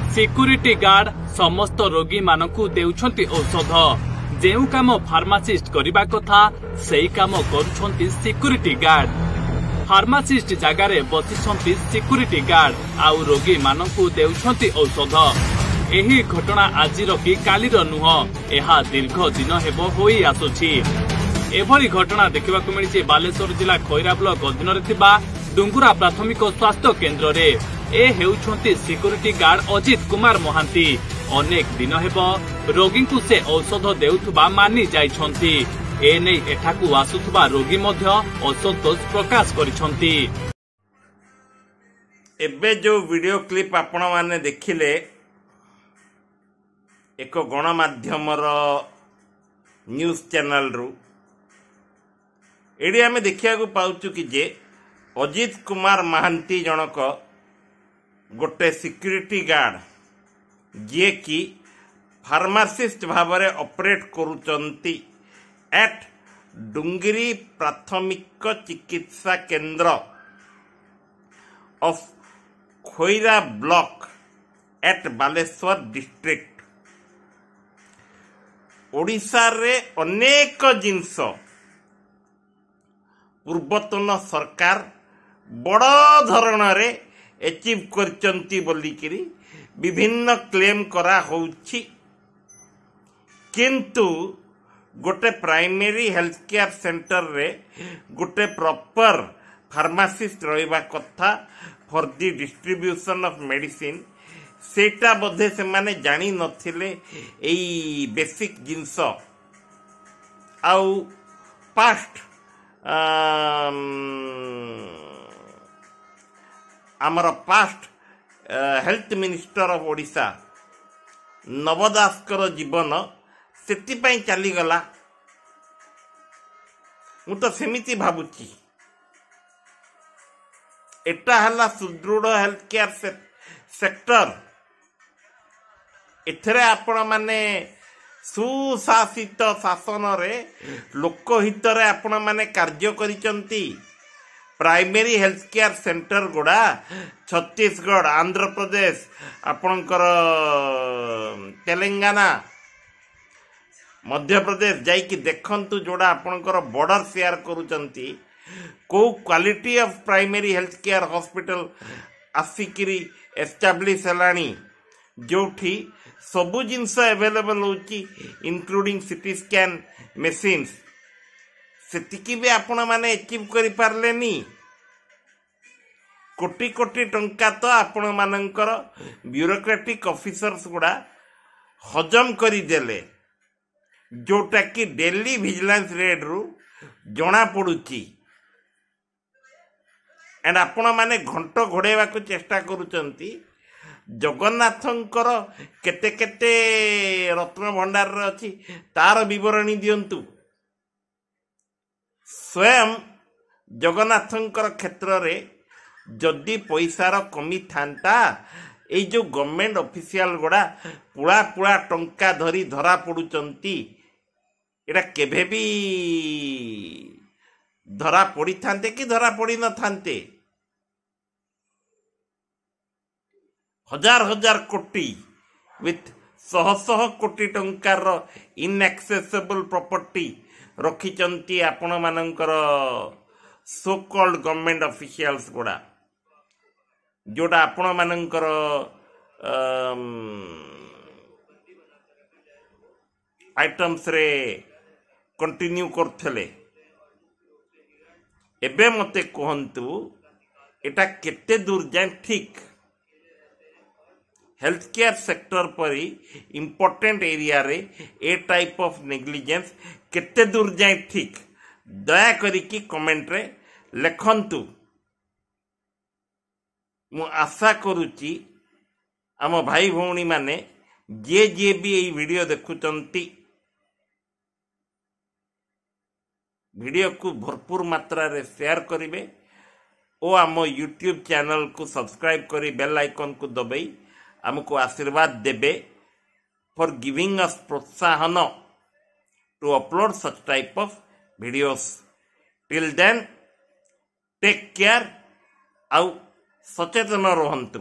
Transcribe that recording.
Security guard समस्त रोगी मानकु देउछंती औषध जेउ काम फार्मासिस्ट करिबा कथा सेही काम करूछंती सिक्यूरिटी गार्ड। फार्मासिस्ट जगार बसिछंती सिक्यूरिटी गार्ड आउ रोगी मानकु देउछंती औषध। एही घटना आजिर कि कालीर नुह, एहा दीर्घ दिन हेबो होई आसुछि। एभली घटना देखिबाकु मिलिछि बालेश्वर जिला खैरा ब्लॉक अधीन थिबा डुंगुरा प्राथमिक स्वास्थ्य केन्द्र रे। ए हेउछंती सिक्यूरिटी गार्ड अजित कुमार महांती। अनेक दिन हेबो रोगी को से औषध देउथबा मानि जाइछंती। ए नै एठाकु आसुथबा रोगी मध्य असंतोष प्रकाश करिछंती। एबे जो वीडियो क्लिप आपण माने देखिले एक गणमाध्यम न्यूज चैनल रु एडी आमे देखिया को पाउचु कि जे अजित कुमार महांती जनक गोटे सिक्यूरिटी गार्ड जे कि फार्मासिस्ट भावरे ऑपरेट करूचंती एट डुंगरी प्राथमिक चिकित्सा केंद्र of Khaira block at Baleshwar district. Odisha रे अनेक जिनस पूर्वतन सरकार बड़ धरण रे अचीव करचंती बोलिकिरी विभिन्न क्लेम करा होउछि, किंतु गोटे प्राइमरी हेल्थ केयर सेंटर रे गोटे प्रॉपर फार्मासिस्ट रहिबा कथा for the distribution of medicine सेटा बोधे से माने जानी नथिले एई बेसिक जिंस आउ पास्ट आमर past health minister of Odisha नव दासकर जीवन सेति चली गला। मु तो सेमिति भाबुची एटा हला सुदृढ़ हेल्थ केयर सेक्टर। एथरे आपण माने सुशासित शासन रे लोकहित रे आपण माने कार्य करिचंती। प्राइमरी हेल्थ केयर सेंटर गुड़ा छत्तीसगढ़, आंध्र प्रदेश, आपणकर तेलंगाना, मध्य प्रदेश जाइकी देखंतु जोड़ा आपणकर बॉर्डर शेयर करूचंती। को quality of primary health care hospital आसिकिरी एस्टाब्लिश हलानी जोठी सबु जिनस अवेलेबल होची इंक्लूडिंग सिटी स्कैन मशीन्स। सेतिकी भी आपण माने अचीव करि पारलेनी। कोटी कोटी टंका तो आपण मानकर ब्यूरोक्रेटिक ऑफिसर्स गुड़ा हजम करी देले, जोटा कि डेली विजिलेंस रेड रु जना पड़ुची। एंड आपण माने घंट घोड़ेवा को चेष्टा करूचंती। जगन्नाथंकर केते केते रत्न भंडार रे अछि तार विवरणी दियंतु। स्वयं जगन्नाथंकर क्षेत्र रे जदि पैसार कमी थांता ए जो गवर्नमेंट ऑफिशियल गुड़ा पुड़ा पुड़ा टंका धरी धरा पड़ुचंती एटा केभे भी धरा पड़ी थांते कि धरा पड़ी न थांते। हजार हजार कोटी विथ शह शह कोटी टंकार इनएक्सेसिबल प्रॉपर्टी रखिचंती आपण मानकर सो कॉल्ड गवर्नमेंट ऑफिशियल्स गुड़ा, जोड़ा आपण मानकर आइटम्स रे कंटिन्यू करथले। एबे मते कहंतु एटा केते दूर जाय ठीक। हेल्थ केयर सेक्टर परी इंपोर्टेंट एरिया रे ए टाइप ऑफ नेग्लिजेंस केते दूर जाए ठीक, दया करी कि कमेंट रे लेखंतु। मु आशा करूची आम भाई भौणी माने जे जे भी এই वीडियो देखुचंती वीडियो को भरपूर मात्रा रे शेयर करिवे ओ आम यूट्यूब चैनल को सब्सक्राइब करी बेल आइकन को दबाई हमको आशीर्वाद देबे फॉर गिविंग अस प्रोत्साहन to upload such type of videos. Till then take care आउ सचेतन रहंतु।